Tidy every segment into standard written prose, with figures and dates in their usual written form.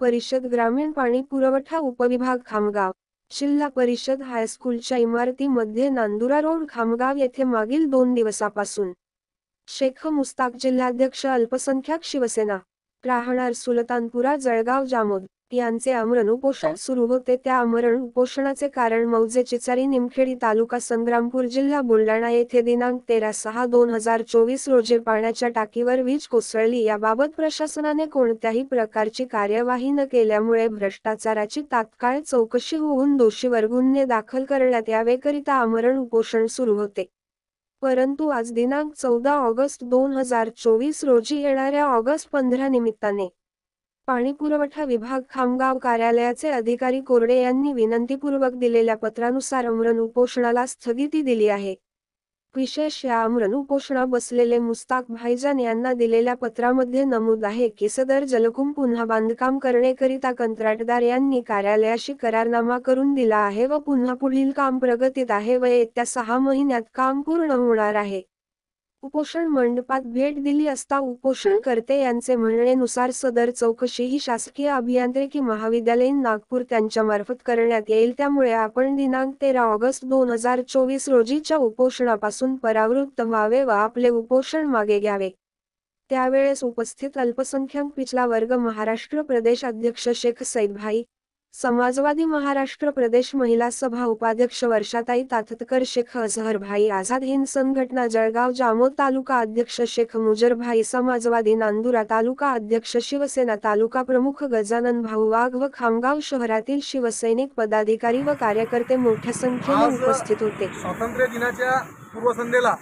परिषद ग्रामीण पाणी पुरवठा उपविभाग खामगाव जिल्हा परिषद हायस्कूलच्या इमारतीमध्ये नांदुरा रोड खामगाव येथे मागील 2 दिवसापासून शेख मुस्ताक जिल्हाध्यक्ष अल्पसंख्याक शिवसेना राहणार सुलतानपुरा जळगाव जामोद यांचे आमरण उपोषण सुरू होते। त्या आमरण उपोषणाचे कारण मौजे चिचारी निमखेडी तालुका संग्रामपूर जिल्हा बुलढाणा येथे दिनांक 13/6/2024 रोजी पाण्याच्या टाकीवर वीज कोसळली। याबाबत प्रशासनाने कोणत्याही प्रकारची कार्यवाही न केल्यामुळे भ्रष्टाचाराची तात्काळ चौकशी होऊन दोषीवर गुन्हे दाखल करण्यात यावेकरिता आमरण उपोषण सुरू होते। परंतु आज दिनांक 14 ऑगस्ट 2024 रोजी येणाऱ्या ऑगस्ट 15 निमित्ताने पाणीपुरवठा विभाग खामगाव कार्यालयाचे अधिकारी कोरडे यांनी विनंतीपूर्वक दिलेल्या पत्रानुसार आमरण उपोषणाला स्थगिती दिली आहे। विशेष या आमरण उपोषणा बसलेले मुस्ताक भाईजान यांना दिलेल्या पत्रामध्ये नमूद आहे की सदर जलकुंभ पुन्हा बांधकाम करण्याकरिता कंत्राटदार यांनी कार्यालयाशी करारनामा करून दिला आहे व पुन्हा पुढील काम प्रगतीत आहे व येत्या 6 महिन्यात काम पूर्ण होणार आहे। उपोषण मंडपात भेट दिली असता उपोषणकर्ते यांचे म्हणण्यानुसार सदर चौकशी ही शासकीय अभियांत्रिकी महाविद्यालय नागपूर त्यांच्यामार्फत करण्यात येईल। त्यामुळे आपण दिनांक 13 ऑगस्ट 2024 रोजीच्या उपोषणापासून परावृत्त व्हावे व आपले उपोषण मागे घ्यावे। त्यावेळेस उपस्थित अल्पसंख्याक पिछला वर्ग महाराष्ट्र प्रदेश अध्यक्ष शेख सईदभाई, समाजवादी महाराष्ट्र प्रदेश महिला सभा उपाध्यक्ष वर्षाताई ताततकर, शेख अजहरभाई आझाद हिंद संघटना जळगाव जामोद तालुका अध्यक्ष शेख मुजरभाई, समाजवादी नांदुरा तालुका अध्यक्ष शिवसेना तालुका प्रमुख गजानन भाऊ वाघ व खामगाव शहरातील शिवसैनिक पदाधिकारी व कार्यकर्ते मोठ्या संख्येने उपस्थित होते। स्वातंत्र्य दिनाच्या पूर्वसंध्येला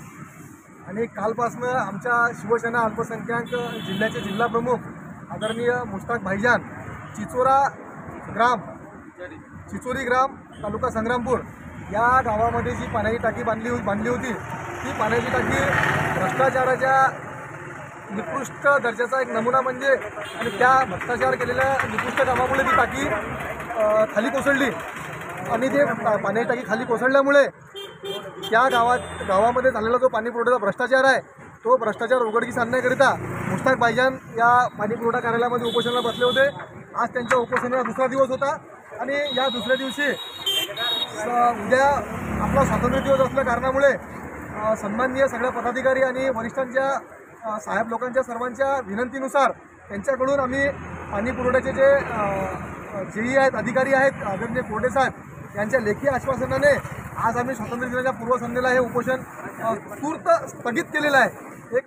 आणि कालपासून आमच्या शिवसेना अल्पसंख्याक जिल्ह्याचे जिल्हा प्रमुख आदरणीय मुस्ताक भाईजान चिचोरी ग्राम तालुका संग्रामपूर या गावामध्ये जी पाण्याची टाकी बांधली होती ती पाण्याची टाकी भ्रष्टाचाराच्या निकृष्ट दर्जाचा एक नमुना म्हणजे आणि त्या भ्रष्टाचार केलेल्या निकृष्ट कामामुळे ती टाकी खाली कोसळली आणि ते पाण्याची टाकी खाली कोसळल्यामुळे त्या गावामध्ये झालेला जो पाणी पुरवठ्याचा भ्रष्टाचार आहे तो भ्रष्टाचार उघडकीस आणण्याकरिता मुस्ताक भाईजान या पाणी पुरवठा कार्यालयामध्ये उपोषणाला बसले होते। आज त्यांच्या उपोषणाचा दुसरा दिवस होता आणि या दुसऱ्या दिवशी उद्या आपला स्वातंत्र्य दिवस असल्या कारणामुळे सन्माननीय सगळ्या पदाधिकारी आणि वरिष्ठांच्या साहेब लोकांच्या सर्वांच्या विनंतीनुसार त्यांच्याकडून आम्ही पाणी पुरवठ्याचे जे जेई आहेत अधिकारी आहेत आदरणीय कोरडे साहेब यांच्या लेखी आश्वासनाने आज आम्ही स्वातंत्र्य दिनाच्या पूर्वसंध्येला हे उपोषण तूर्त स्थगित केलेलं आहे।